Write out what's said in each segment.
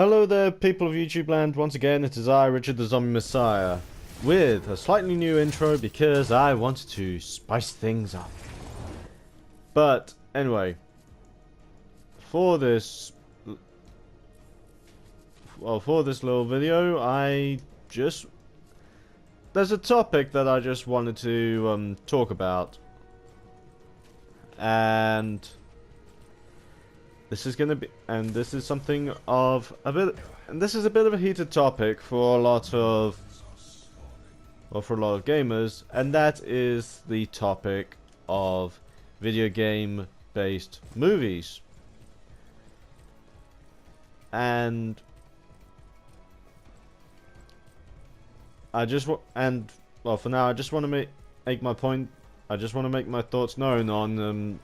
Hello there, people of YouTube land. Once again, it is I, Richard the Zombie Messiah, with a slightly new intro because I wanted to spice things up. But anyway, for this, for this little video, there's a topic that I just wanted to talk about, and this is something of a bit, and this is a bit of a heated topic for a lot of, gamers, and that is the topic of video game based movies. And for now, I just want to make my point. I just want to make my thoughts known on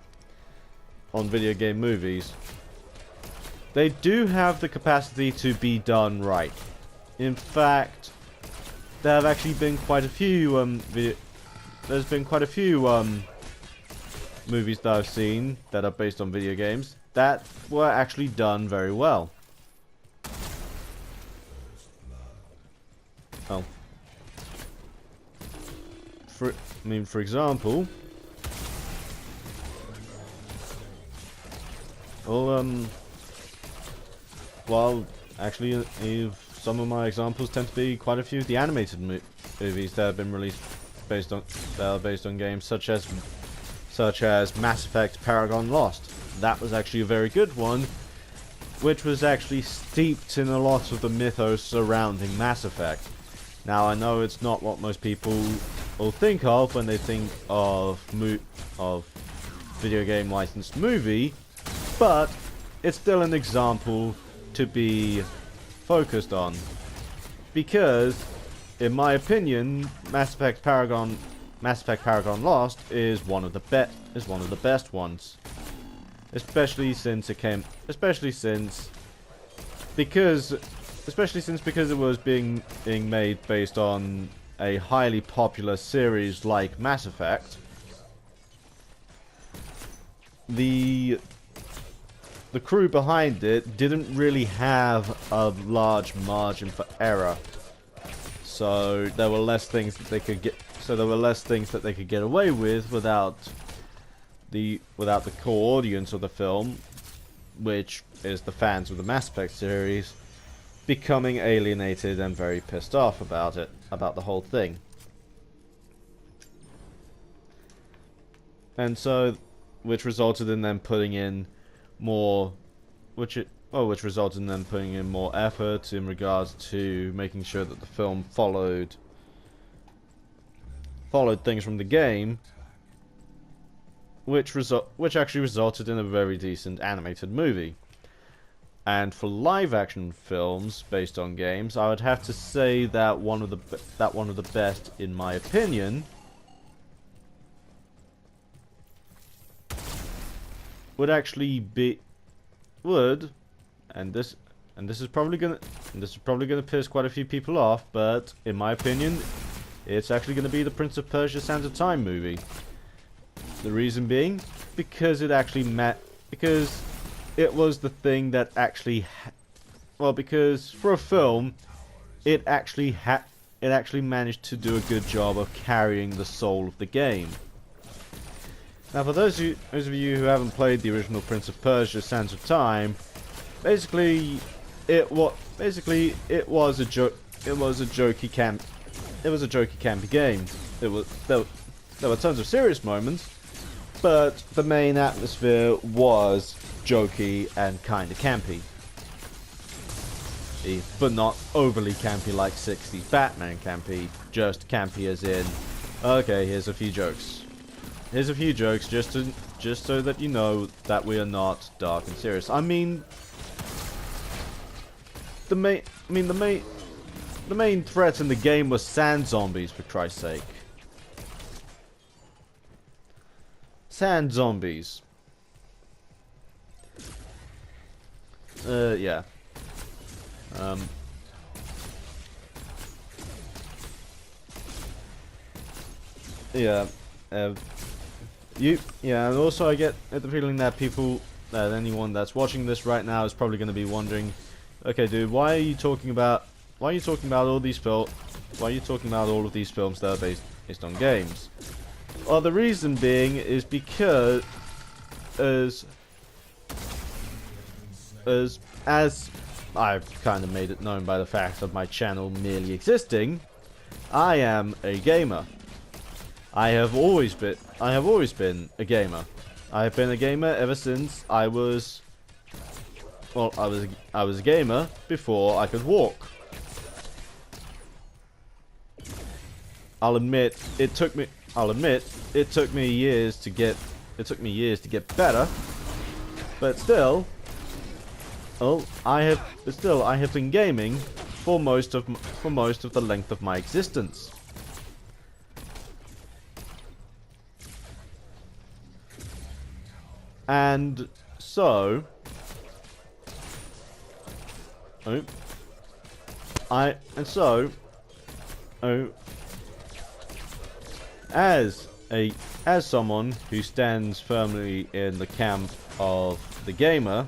video game movies. They do have the capacity to be done right. In fact, there have actually been quite a few movies that I've seen that are based on video games that were actually done very well. Oh. For example, well, actually, some of my examples tend to be quite a few of the animated movies that have been released based on games such as Mass Effect Paragon Lost. That was actually a very good one, which was actually steeped in a lot of the mythos surrounding Mass Effect. Now, I know it's not what most people will think of when they think of video game licensed movie, but it's still an example to be focused on, because in my opinion, Mass Effect Paragon Lost is one of the best ones, especially since it was being made based on a highly popular series like Mass Effect. The crew behind it didn't really have a large margin for error, so there were less things that they could get away with without the core audience of the film, which is the fans of the Mass Effect series, becoming alienated and very pissed off about the whole thing. And so, which resulted in them putting in more effort in regards to making sure that the film followed things from the game, which actually resulted in a very decent animated movie. And for live action films based on games, I would have to say that one of the best, in my opinion, would actually be and this is probably gonna piss quite a few people off, but in my opinion, it's actually gonna be the Prince of Persia: Sands of Time movie. The reason being, because it was the thing that actually because for a film, it actually managed to do a good job of carrying the soul of the game. Now, for those of you who haven't played the original Prince of Persia: Sands of Time, basically it was a jokey campy game. There were tons of serious moments, but the main atmosphere was jokey and kind of campy. But not overly campy like 60s Batman campy, just campy as in, okay, here's a few jokes. Here's a few jokes just so that you know that we are not dark and serious. I mean, the main threat in the game was sand zombies, for Christ's sake. Sand zombies. Yeah. Yeah. And also I get the feeling that anyone that's watching this right now is probably going to be wondering, Okay, dude, why are you talking about all these why are you talking about all of these films that are based on games? Well, the reason being is because as I've kind of made it known by the fact of my channel merely existing, I am a gamer. I have always been a gamer. I have been a gamer ever since I was, well, I was a gamer before I could walk. I'll admit it took me years to get better, but still, well, I have been gaming for most of the length of my existence. And so, as someone who stands firmly in the camp of the gamer,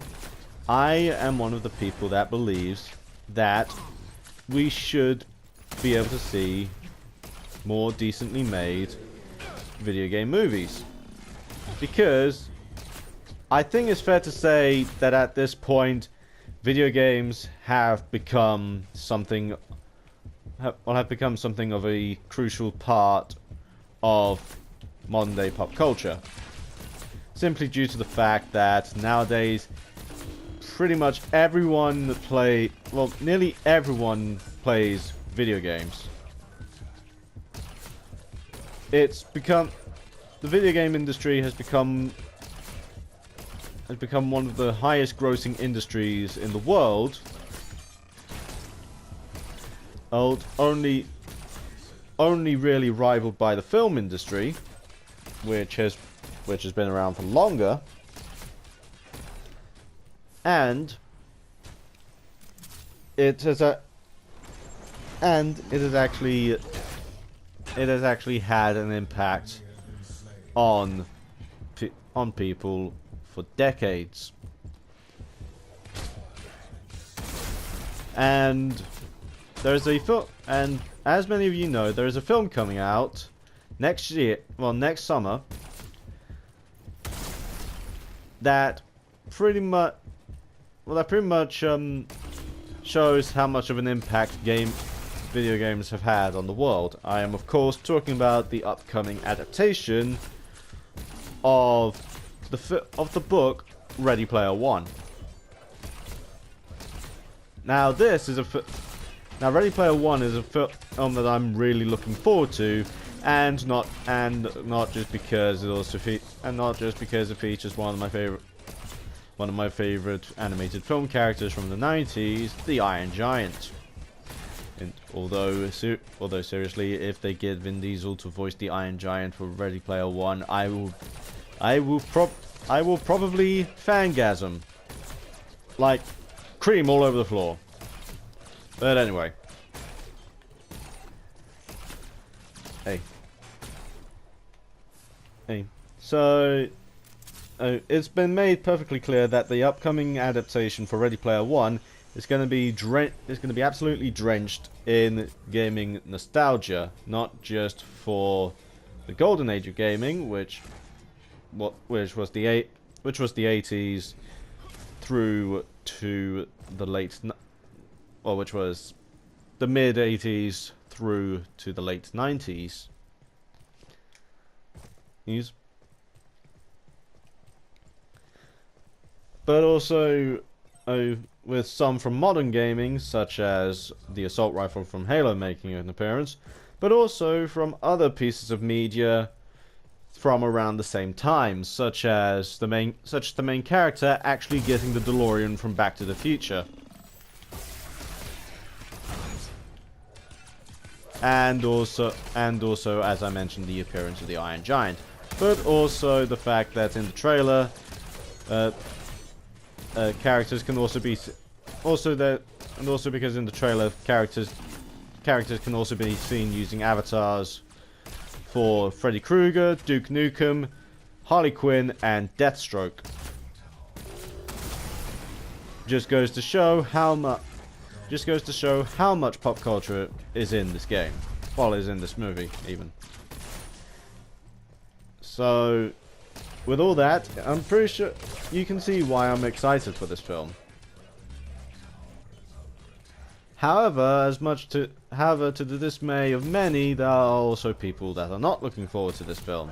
I am one of the people that believes that we should be able to see more decently made video game movies, because I think it's fair to say that at this point, video games have become something of a crucial part of modern day pop culture. Simply due to the fact that nowadays, pretty much nearly everyone plays video games. The video game industry has become one of the highest grossing industries in the world. Only really rivaled by the film industry, which has been around for longer. And it has actually had an impact on people for decades. And there's a film, and as many of you know, there is a film coming out next summer, that pretty much shows how much of an impact video games have had on the world. I am of course talking about the upcoming adaptation of the book Ready Player One. Now Ready Player One is a film that I'm really looking forward to, and not just because it features one of my favorite animated film characters from the 90s, the Iron Giant. And although seriously, if they get Vin Diesel to voice the Iron Giant for Ready Player One, I will probably fangasm like cream all over the floor. But anyway, so it's been made perfectly clear that the upcoming adaptation for Ready Player One is going to be absolutely drenched in gaming nostalgia, not just for the golden age of gaming, which was the 80s through to the which was the mid 80s through to the late 90s. But also with some from modern gaming, such as the assault rifle from Halo making an appearance, but also from other pieces of media from around the same time, such the main character actually getting the DeLorean from Back to the Future. And also, as I mentioned, the appearance of the Iron Giant. But also the fact that in the trailer, characters can also be because in the trailer characters can also be seen using avatars for Freddy Krueger, Duke Nukem, Harley Quinn, and Deathstroke. just goes to show how much pop culture is in this game. Well, is in this movie even. So, with all that, I'm pretty sure you can see why I'm excited for this film. However, to the dismay of many, there are also people that are not looking forward to this film.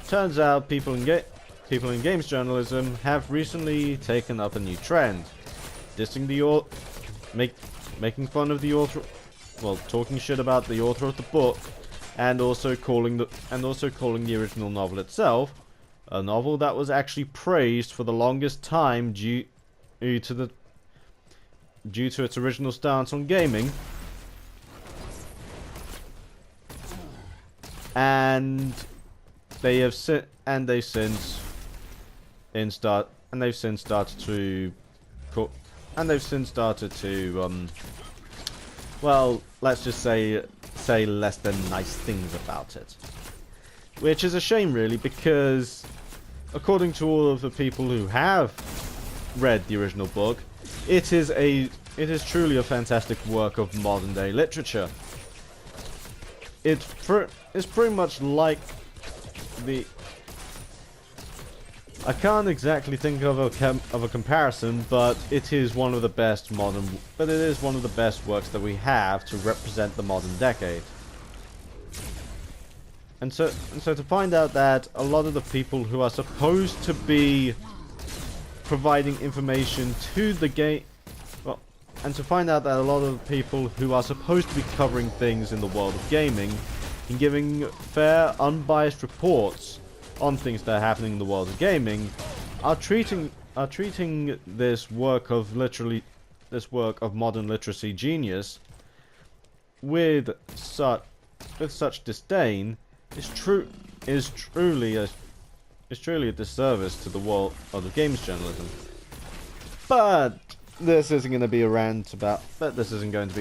Turns out, people in games journalism have recently taken up a new trend, dissing the making fun of the author, well, talking shit about the author of the book, and also calling the original novel itself a novel that was actually praised for the longest time due to its original stance on gaming, and they've since started to well, let's just say less than nice things about it, which is a shame really, because according to all of the people who have read the original book, it is truly a fantastic work of modern day literature. It's pretty much like I can't exactly think of a comparison, but it is one of the best works that we have to represent the modern decade. And so to find out that a lot of the people who are supposed to be providing information to the game, well, and to find out that a lot of people who are supposed to be covering things in the world of gaming and giving fair, unbiased reports on things that are happening in the world of gaming are treating this work of modern literacy genius with such disdain is truly a disservice to the world of the games journalism. But this isn't going to be a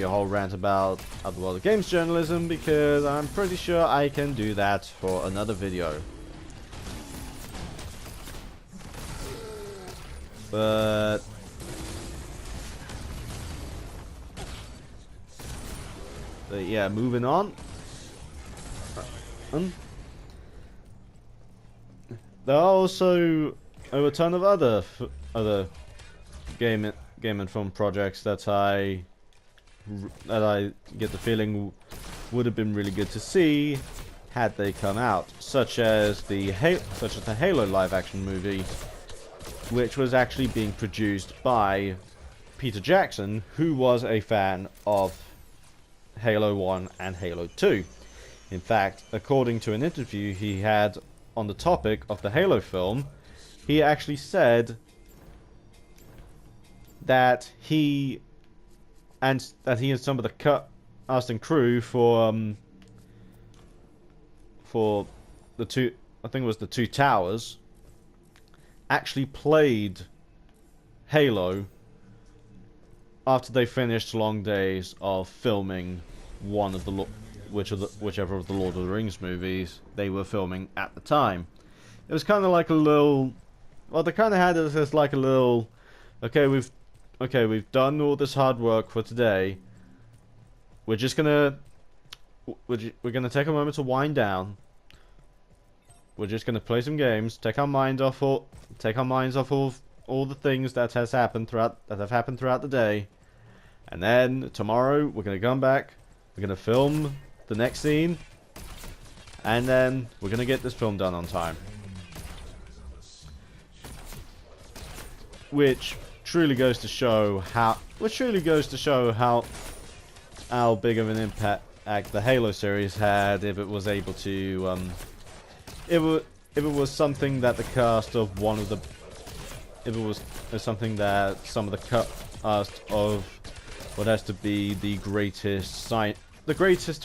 whole rant about the world of games journalism, because I'm pretty sure I can do that for another video. But yeah, moving on. There are also a ton of other game and film projects that I get the feeling would have been really good to see had they come out, such as the Halo live-action movie, which was actually being produced by Peter Jackson, who was a fan of Halo 1 and Halo 2. In fact, according to an interview he had on the topic of the Halo film, he actually said that he and some of the cast and crew for the two, I think it was the Two Towers, actually played Halo after they finished long days of filming one of whichever of the Lord of the Rings movies they were filming at the time. It was kind of like a little, well, they kind of had it as like a little, okay, we've done all this hard work for today. We're gonna take a moment to wind down. We're just gonna play some games, take our minds off all the things that have happened throughout the day, and then tomorrow we're gonna come back. We're gonna film the next scene, and then we're gonna get this film done on time. Which truly goes to show how big of an impact the Halo series had, if it was able to if it was something that the cast of something that some of the cast of what has to be the greatest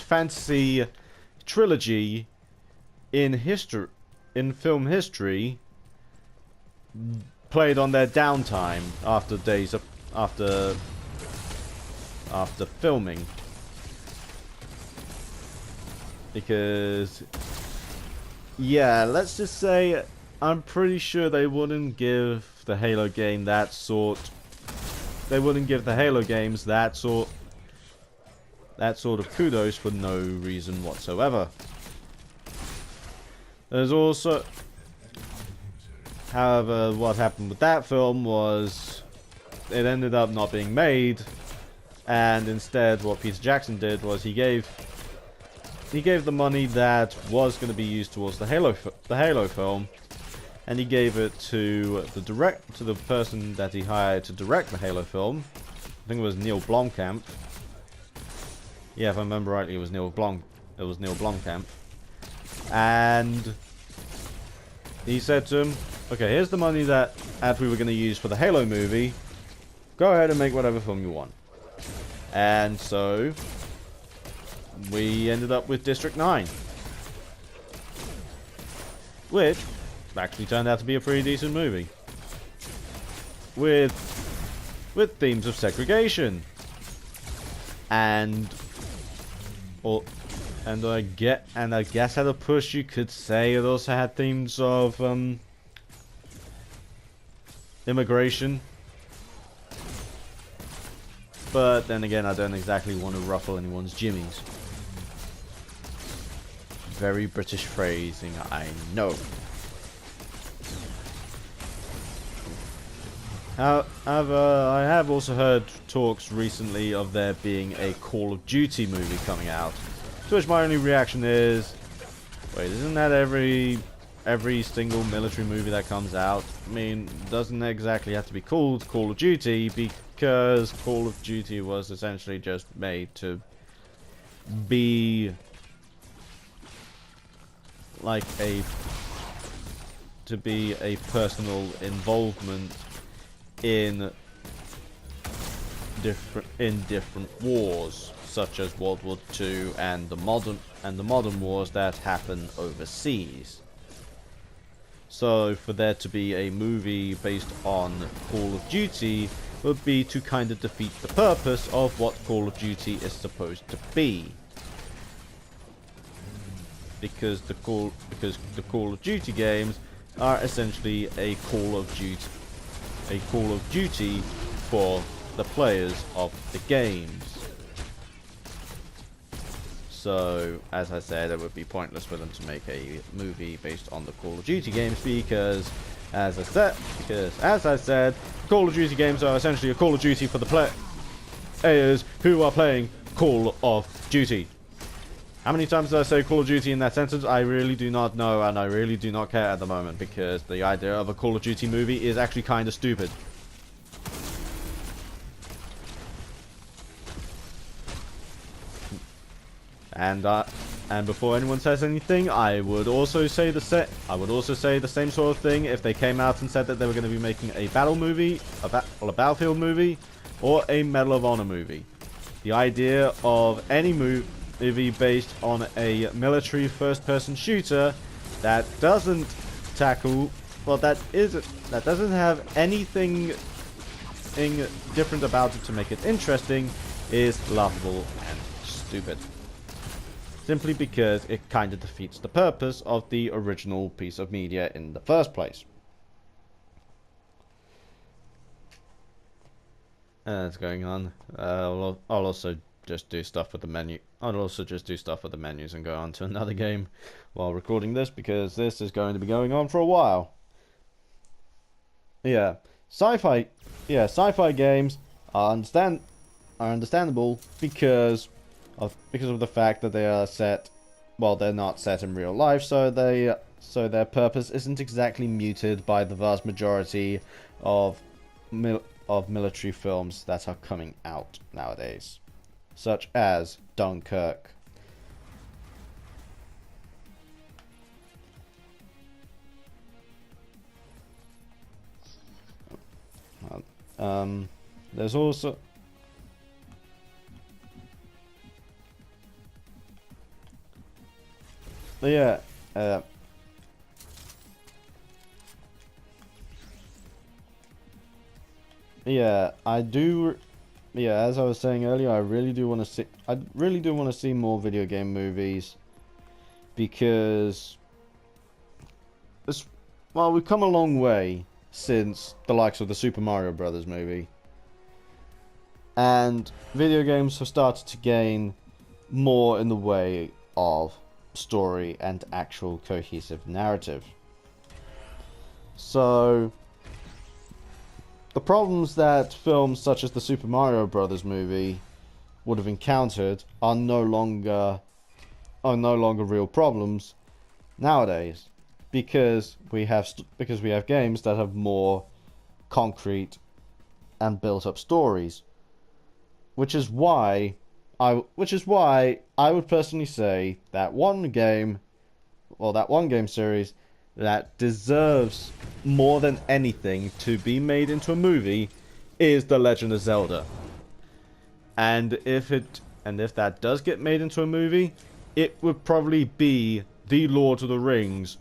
fantasy trilogy in film history played on their downtime after filming. Because yeah, let's just say I'm pretty sure they wouldn't give the Halo game that sort. They wouldn't give the Halo games that sort of kudos for no reason whatsoever. There's also, however, what happened with that film was it ended up not being made, and instead what Peter Jackson did was he gave the money that was going to be used towards the Halo film, and he gave it to the person that he hired to direct the Halo film. I think it was Neil Blomkamp. Yeah, if I remember rightly, it was Neil Blomkamp. And he said to him, "Okay, here's the money that we were going to use for the Halo movie. Go ahead and make whatever film you want." And so we ended up with District 9, which actually turned out to be a pretty decent movie, with themes of segregation, and I guess at a push you could say it also had themes of immigration. But then again, I don't exactly want to ruffle anyone's jimmies. Very British phrasing, I know. However, I have also heard talks recently of there being a Call of Duty movie coming out. To which my only reaction is, wait, isn't that every single military movie that comes out? I mean, doesn't exactly have to be called Call of Duty, because Call of Duty was essentially just made to be like a personal involvement in different wars, such as World War II and the modern wars that happen overseas. So for there to be a movie based on Call of Duty would be to kind of defeat the purpose of what Call of Duty is supposed to be. Because the Call of Duty games are essentially a Call of Duty for the players of the games. So, as I said, it would be pointless for them to make a movie based on the Call of Duty games because, as I said, Call of Duty games are essentially a Call of Duty for the players who are playing Call of Duty. How many times did I say Call of Duty in that sentence? I really do not know, and I really do not care at the moment, because the idea of a Call of Duty movie is actually kind of stupid. And before anyone says anything, I would also say the same sort of thing if they came out and said that they were going to be making a battle movie, a Battlefield movie, or a Medal of Honor movie. The idea of any movie based on a military first-person shooter that doesn't doesn't have anything different about it to make it interesting is laughable and stupid. Simply because it kind of defeats the purpose of the original piece of media in the first place. That's going on. I'll also just do stuff with the menu. I'll also just do stuff with the menus and go on to another game while recording this, because this is going to be going on for a while. Yeah, sci-fi games are understandable because of the fact that they are set. Well, they're not set in real life, so their purpose isn't exactly muted by the vast majority of military films that are coming out nowadays, such as Dunkirk. There's also yeah, I do. Yeah, as I was saying earlier, I really do want to see more video game movies, because we've come a long way since the likes of the Super Mario Brothers movie. And video games have started to gain more in the way of story and actual cohesive narrative. So the problems that films such as the Super Mario Brothers movie would have encountered are no longer real problems nowadays, because we have games that have more concrete and built up stories, which is why I would personally say that one game series that deserves more than anything to be made into a movie is The Legend of Zelda. And if that does get made into a movie, it would probably be the Lord of the Rings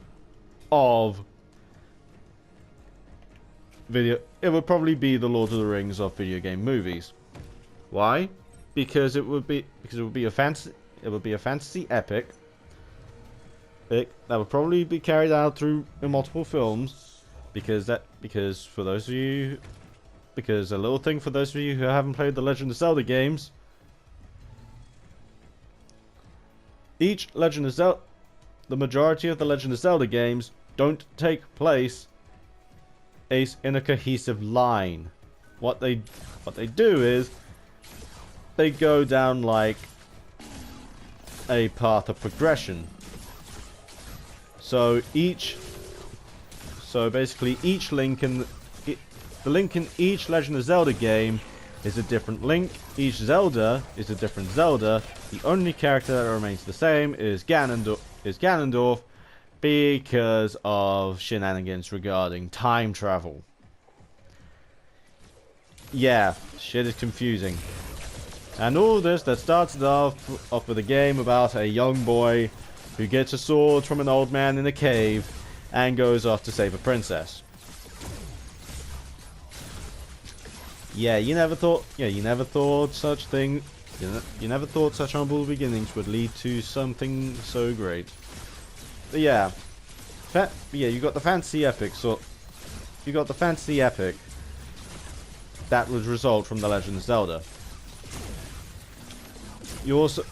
of video. It would probably be the Lord of the Rings of video game movies. Why? Because it would be a fantasy epic. That would probably be carried out through multiple films. Because a little thing for those of you who haven't played the Legend of Zelda games. The majority of the Legend of Zelda games don't take place in a cohesive line. What they do is they go down like a path of progression. So basically each link in the link in each Legend of Zelda game is a different Link. Each Zelda is a different Zelda. The only character that remains the same is Ganondorf, because of shenanigans regarding time travel. Yeah, shit is confusing. And all this that started off with a game about a young boy who gets a sword from an old man in a cave and goes off to save a princess. Yeah, you never thought such humble beginnings would lead to something so great. But yeah, you got the fantasy epic. You got the fantasy epic that would result from The Legend of Zelda. You also,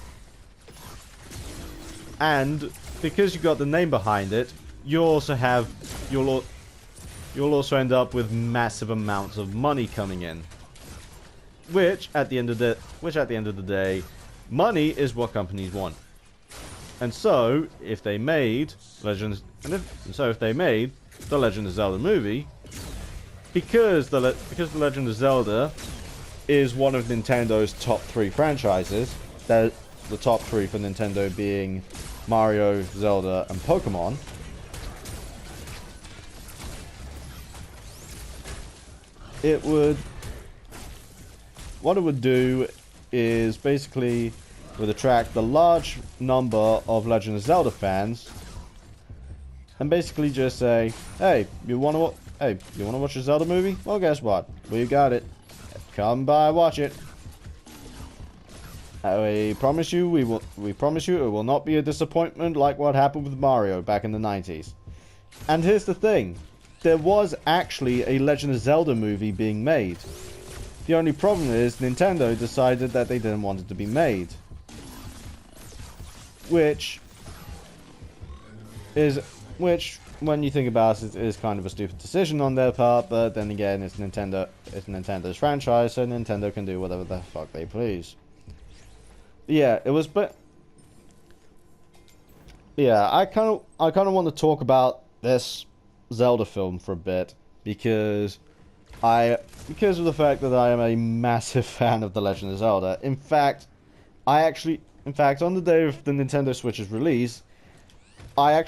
and because you got the name behind it, you'll also end up with massive amounts of money coming in. Which at the end of the day, money is what companies want. And so, if they made The Legend of Zelda movie, because The Legend of Zelda is one of Nintendo's top 3 franchises, the top 3 for Nintendo being Mario, Zelda, and Pokemon. What it would do is basically would attract the large number of Legend of Zelda fans, and basically just say, hey, you wanna watch a Zelda movie? Well, guess what? We got it. Come by, watch it. We promise you it will not be a disappointment like what happened with Mario back in the 90s. And here's the thing. There was actually a Legend of Zelda movie being made. The only problem is Nintendo decided that they didn't want it to be made. Which, when you think about it, is kind of a stupid decision on their part, but then again, it's Nintendo's franchise, so Nintendo can do whatever the fuck they please. Yeah, it was, but yeah, I kind of want to talk about this Zelda film for a bit, because of the fact that I am a massive fan of The Legend of Zelda. In fact, on the day of the Nintendo Switch's release, in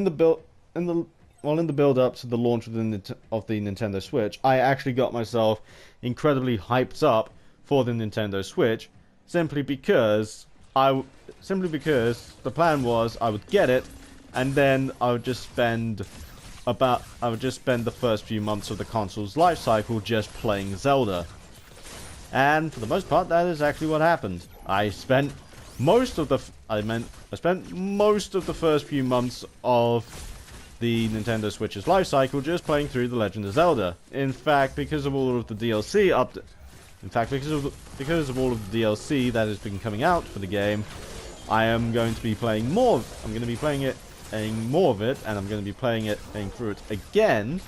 the build up to the launch of the Nintendo Switch, I actually got myself incredibly hyped up for the Nintendo Switch, simply because the plan was I would get it, and then I would just spend the first few months of the console's life cycle just playing Zelda. And for the most part, that is actually what happened. I spent most of the first few months of the Nintendo Switch's life cycle just playing through The Legend of Zelda. In fact, because of all of the DLC because of all of the DLC that has been coming out for the game, I am going to be playing more. I'm going to be playing more of it, and I'm going to be playing through it again.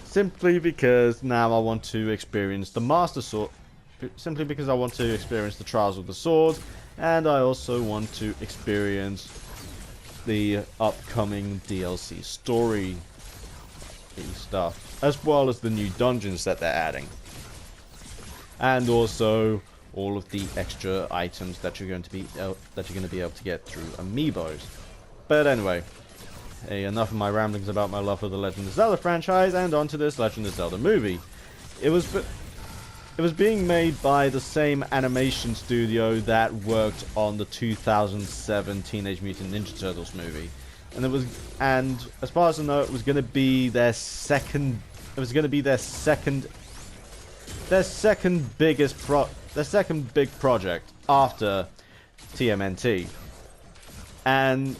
Simply because now I want to experience the Master Sword. Simply because I want to experience the Trials of the Sword, and I also want to experience the upcoming DLC story stuff, as well as the new dungeons that they're adding, and also all of the extra items that you're going to be able to get through amiibos. But anyway. Hey, enough of my ramblings about my love for the Legend of Zelda franchise, and on to this Legend of Zelda movie. It was being made by the same animation studio that worked on the 2007 Teenage Mutant Ninja Turtles movie, and as far as I know, it was going to be their second big project after TMNT, and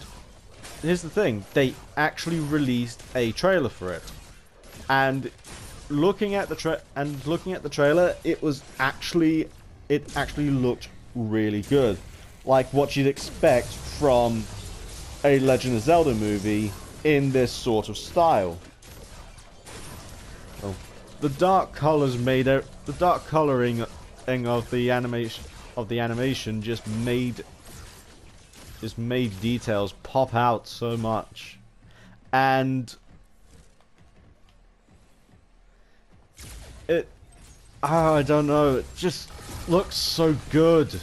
here's the thing, they actually released a trailer for it, and looking at the trailer, it actually looked really good, like what you'd expect from a Legend of Zelda movie in this sort of style. Oh. The dark coloring of the animation just made details pop out so much, and I don't know, it just looks so good.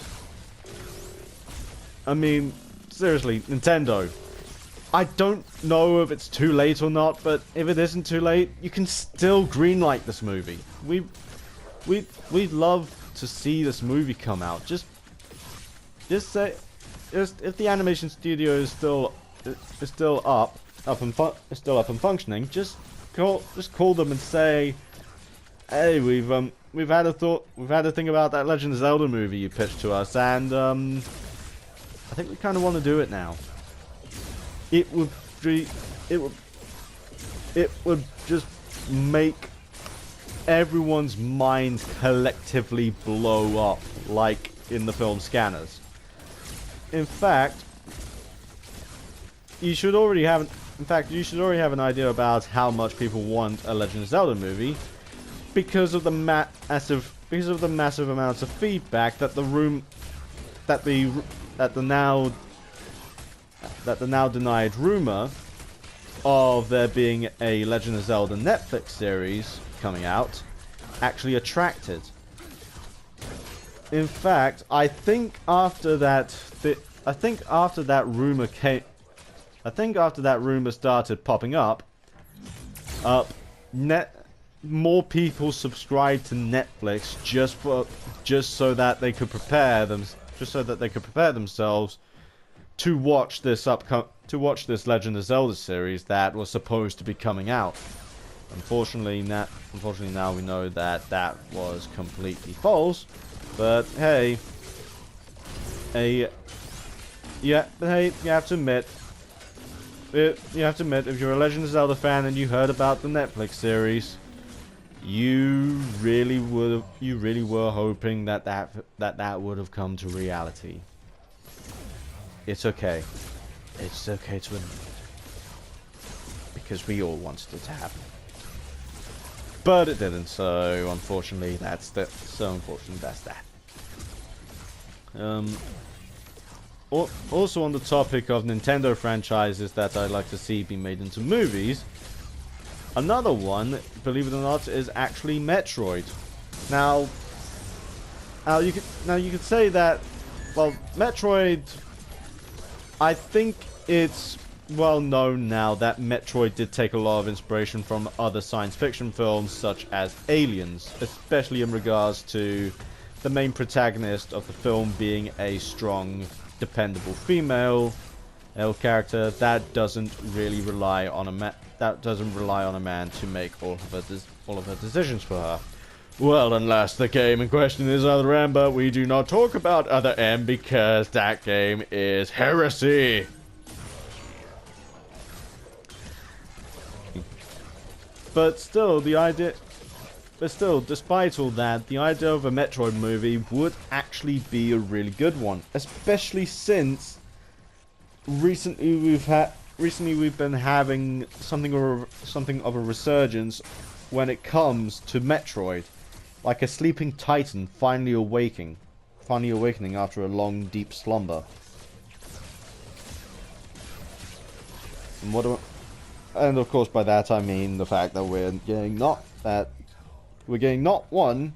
I mean, seriously, Nintendo, I don't know if it's too late or not, but if it isn't too late, you can still greenlight this movie. We'd love to see this movie come out. Just say, if the animation studio is still up and functioning, just call them and say, hey, we've had a thing about that Legend of Zelda movie you pitched to us, and I think we kind of want to do it now. It would just make everyone's minds collectively blow up, like in the film Scanners. In fact, you should already have an idea about how much people want a Legend of Zelda movie because of the massive amounts of feedback that the now denied rumor of there being a Legend of Zelda Netflix series coming out actually attracted. In fact, I think after that rumor started popping up, more people subscribed to Netflix just so that they could prepare themselves to watch this Legend of Zelda series that was supposed to be coming out. Unfortunately now we know that was completely false. But hey, you have to admit, if you're a Legend of Zelda fan and you heard about the Netflix series, you really were hoping that would have come to reality. It's okay. It's okay to admit, because we all wanted it to happen. But it didn't, so unfortunately that's that. Also on the topic of Nintendo franchises that I'd like to see be made into movies, another one, believe it or not, is actually Metroid. Now you could say that, well, Metroid, I think it's well known now that Metroid did take a lot of inspiration from other science fiction films such as Aliens, especially in regards to the main protagonist of the film being a strong, dependable female character that doesn't really rely on a man to make all of her decisions for her. Well, unless the game in question is Other M, but we do not talk about Other M because that game is heresy. But still, despite all that, the idea of a Metroid movie would actually be a really good one, especially since recently we've been having something of a resurgence when it comes to Metroid, like a sleeping titan finally awakening after a long, deep slumber. And of course, by that I mean the fact that we're getting not one,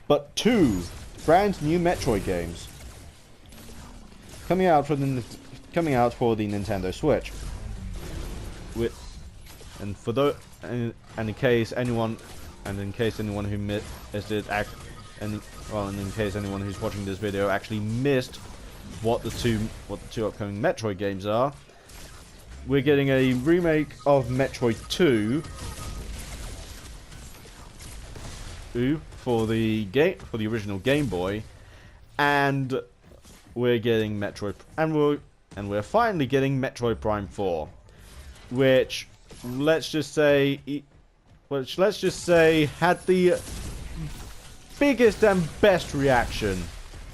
but two brand new Metroid games coming out for the Nintendo Switch. In case anyone who missed it, in case anyone who's watching this video actually missed what the two upcoming Metroid games are, we're getting a remake of Metroid 2 for the original Game Boy, and we're getting we're finally getting Metroid Prime 4, which let's just say had the biggest and best reaction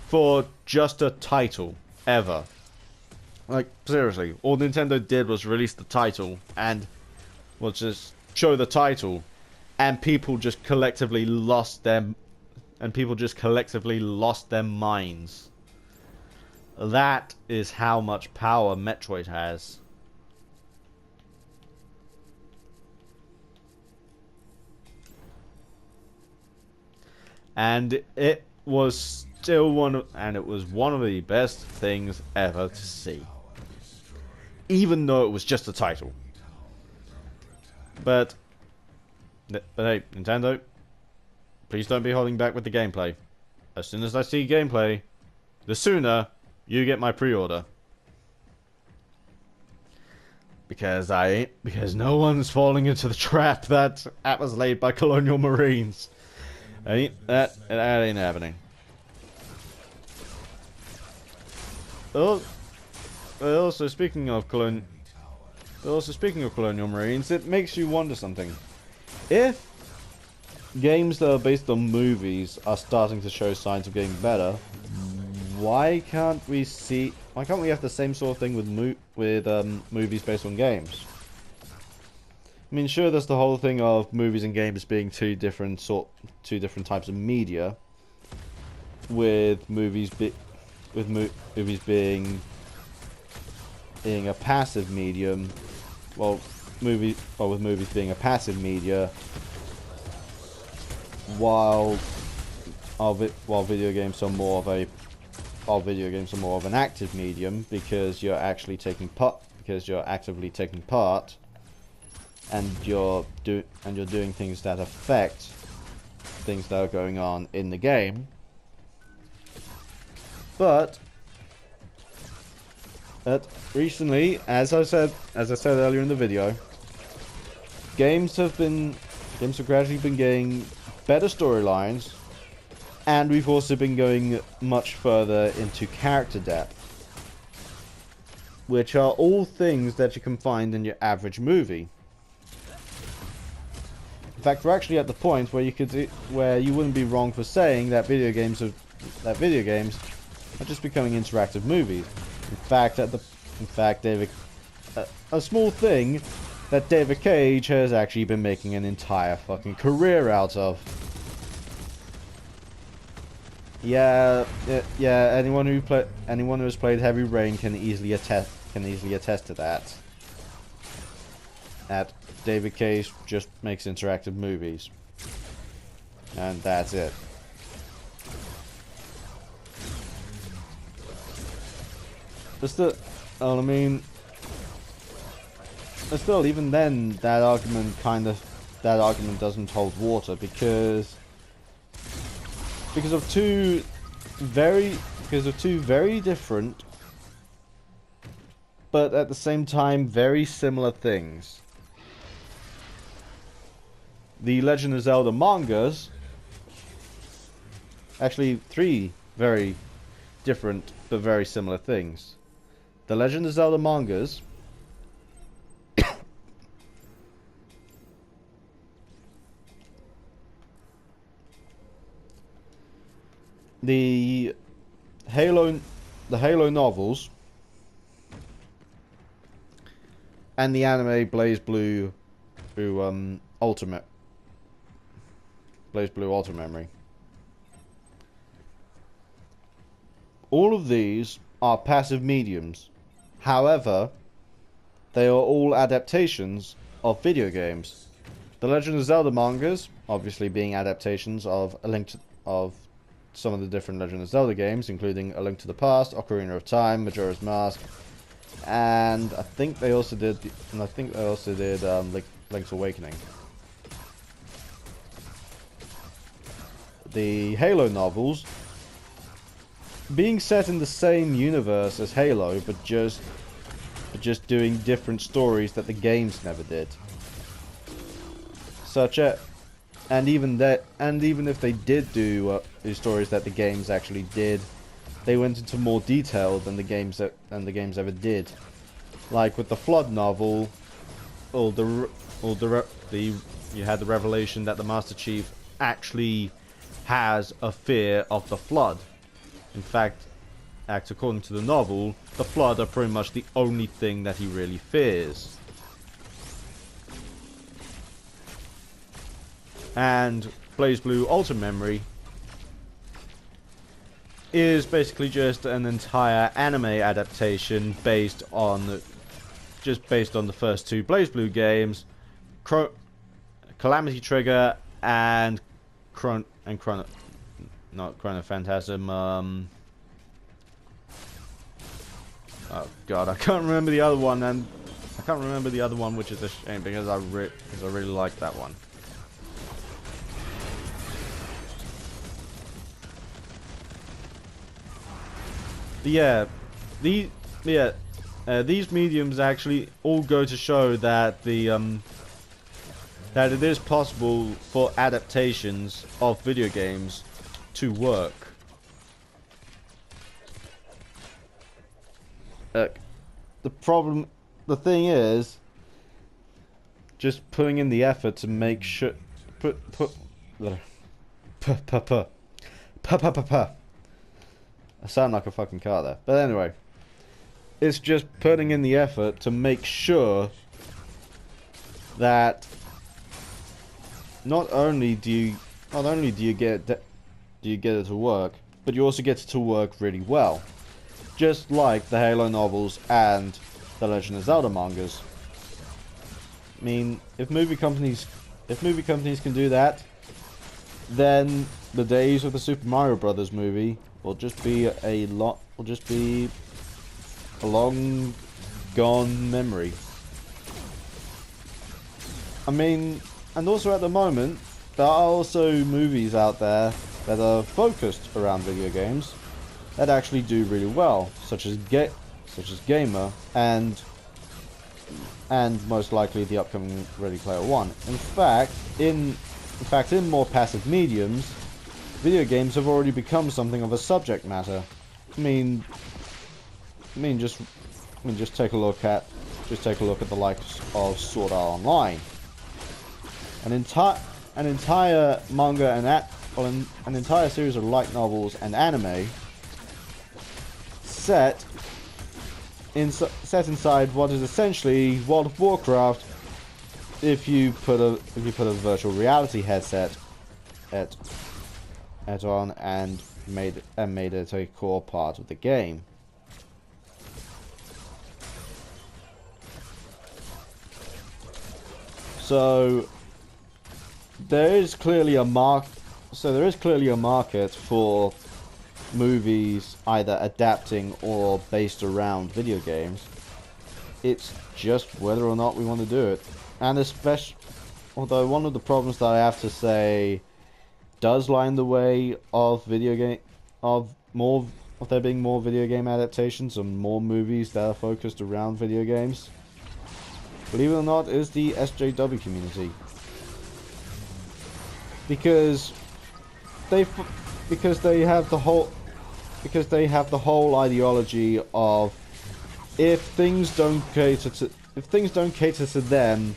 for just a title ever. Like, seriously, all Nintendo did was release the title and just show the title, and people just collectively lost their minds. That is how much power Metroid has. And it was one of the best things ever to see, even though it was just a title. But hey, Nintendo, please don't be holding back with the gameplay. As soon as I see gameplay, the sooner you get my pre-order. Because no one's falling into the trap that was laid by Colonial Marines. That ain't happening. Also speaking of Colonial Marines, it makes you wonder something. If games that are based on movies are starting to show signs of getting better, why can't we have the same sort of thing with movies based on games? I mean, sure, there's the whole thing of movies and games being two different types of media, with movies being a passive medium, with movies being a passive media, while video games are more of an active medium, because you're actively taking part, and you're doing things that affect things that are going on in the game. But recently, as I said earlier in the video, games have gradually been getting better storylines, and we've also been going much further into character depth, which are all things that you can find in your average movie. In fact, we're actually at the point where you wouldn't be wrong for saying that video games are just becoming interactive movies. In fact, a small thing that David Cage has actually been making an entire fucking career out of. Yeah. Anyone who has played Heavy Rain can easily attest to that. That David Cage just makes interactive movies, and that's it. Still, even then, that argument doesn't hold water, because of two very different, but at the same time very similar things. The Legend of Zelda mangas, actually three very different but very similar things. The Legend of Zelda mangas the Halo, the Halo novels, and the anime Blaze Blue, Ultimate, Blaze Blue Ultra Memory. All of these are passive mediums. However, they are all adaptations of video games. The Legend of Zelda mangas, obviously being adaptations of of some of the different Legend of Zelda games, including A Link to the Past, Ocarina of Time, Majora's Mask, and I think they also did Link's Awakening. The Halo novels, being set in the same universe as Halo, but just doing different stories that the games never did. And even if they did do stories that the games actually did, they went into more detail than the games ever did. Like with the Flood novel, you had the revelation that the Master Chief actually has a fear of the Flood. In fact, according to the novel, the Flood are pretty much the only thing that he really fears. And Blaze Blue Ultra Memory is basically just an entire anime adaptation based on the first two Blaze Blue games, Calamity Trigger and Chrono Phantasm. Oh god, I can't remember the other one, and I can't remember the other one, which is a shame because I really like that one. But yeah, these mediums actually all go to show that that it is possible for adaptations of video games to work. The thing is, just putting in the effort to make sure, I sound like a fucking car there. But anyway, it's just putting in the effort to make sure that not only do you get it to work, but you also get it to work really well. Just like the Halo novels and the Legend of Zelda mangas. I mean, if movie companies can do that, then the days of the Super Mario Brothers movie will just be a long gone memory. I mean, and also at the moment, there are also movies out there that are focused around video games that actually do really well, such as Gamer and most likely the upcoming Ready Player One. In fact, in more passive mediums, video games have already become something of a subject matter. Just take a look at the likes of Sword Art Online. An entire manga and an entire series of light novels and anime set inside what is essentially World of Warcraft if you put a virtual reality headset on and made it a core part of the game. So there is clearly a market for movies either adapting or based around video games. It's just whether or not we want to do it. And although one of the problems that I have to say does lie in the way of there being more video game adaptations and more movies that are focused around video games, believe it or not, is the SJW community. Because they have the whole ideology of if things don't cater to them,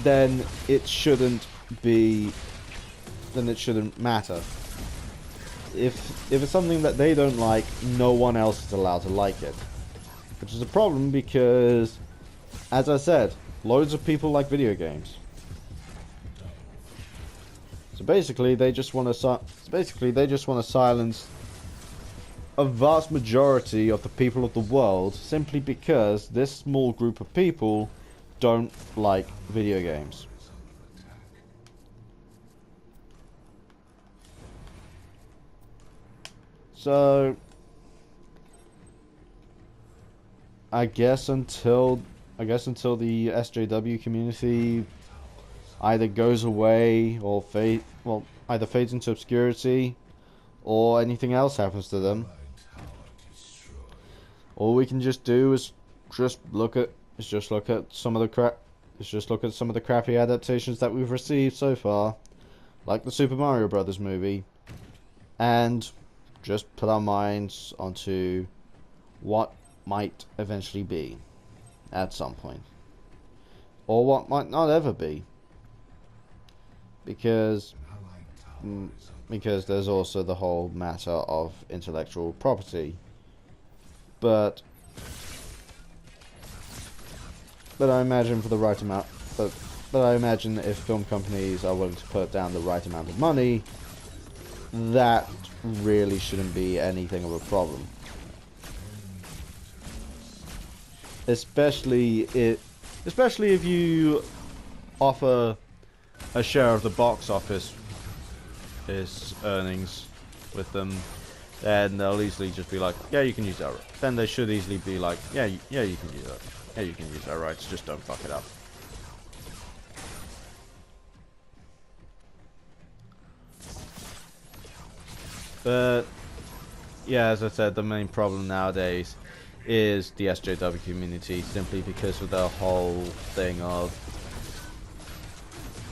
then it shouldn't be then it shouldn't matter. If it's something that they don't like, no one else is allowed to like it. Which is a problem because, as I said, loads of people like video games. So basically, they just want to silence a vast majority of the people of the world simply because this small group of people don't like video games. So I guess until the SJW community either goes away or either fades into obscurity or anything else happens to them, all we can just do is just look at some of the crappy adaptations that we've received so far, like the Super Mario Brothers movie, and just put our minds onto what might eventually be at some point, or what might not ever be, because there's also the whole matter of intellectual property. But I imagine for the right amount, but I imagine if film companies are willing to put down the right amount of money, that really shouldn't be anything of a problem. Especially if you offer a share of the box office earnings with them, then they'll easily just be like, yeah, you can use that. Then they should easily be like, yeah, you can use that. Yeah, you can use that rights, just don't fuck it up. But yeah, as I said, the main problem nowadays is the SJW community, simply because of the whole thing of,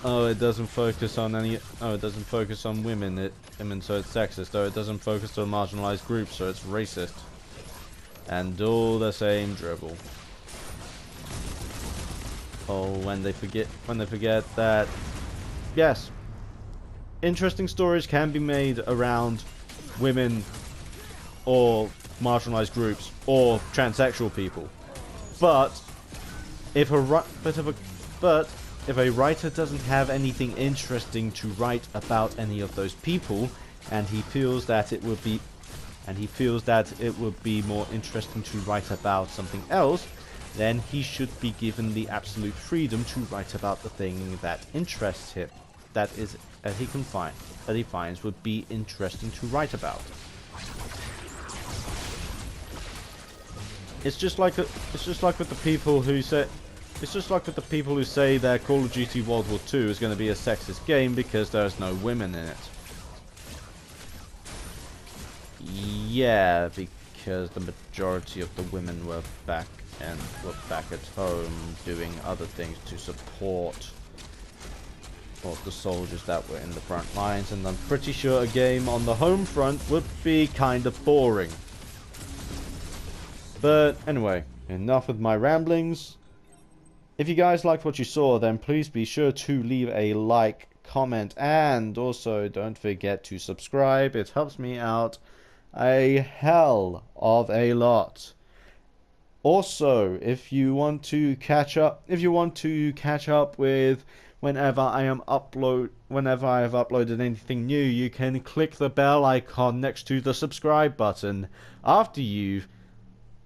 it doesn't focus on women, so it's sexist. It doesn't focus on marginalized groups, so it's racist. And all the same dribble. Oh, when they forget that, yes, interesting stories can be made around women or marginalized groups or transsexual people, but if a writer doesn't have anything interesting to write about any of those people, and he feels that it would be more interesting to write about something else, then he should be given the absolute freedom to write about the thing that interests him, that he finds would be interesting to write about. It's just like with the people who say that Call of Duty World War II is going to be a sexist game because there's no women in it. Yeah, because the majority of the women were back at home doing other things to support the soldiers that were in the front lines, and I'm pretty sure a game on the home front would be kind of boring. But anyway, enough with my ramblings. If you guys liked what you saw, then please be sure to leave a like, comment, and also don't forget to subscribe. It helps me out a hell of a lot. Also, if you want to catch up with whenever I have uploaded anything new, you can click the bell icon next to the subscribe button after you've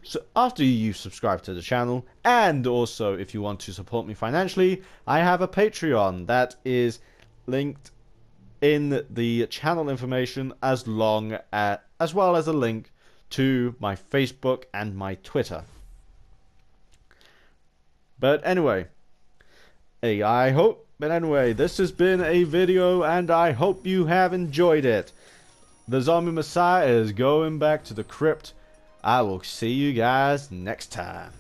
subscribed to the channel. And also, if you want to support me financially, I have a Patreon that is linked in the channel information, as well as a link to my Facebook and my Twitter. But anyway, this has been a video, and I hope you have enjoyed it. The Zombie Messiah is going back to the crypt. I will see you guys next time.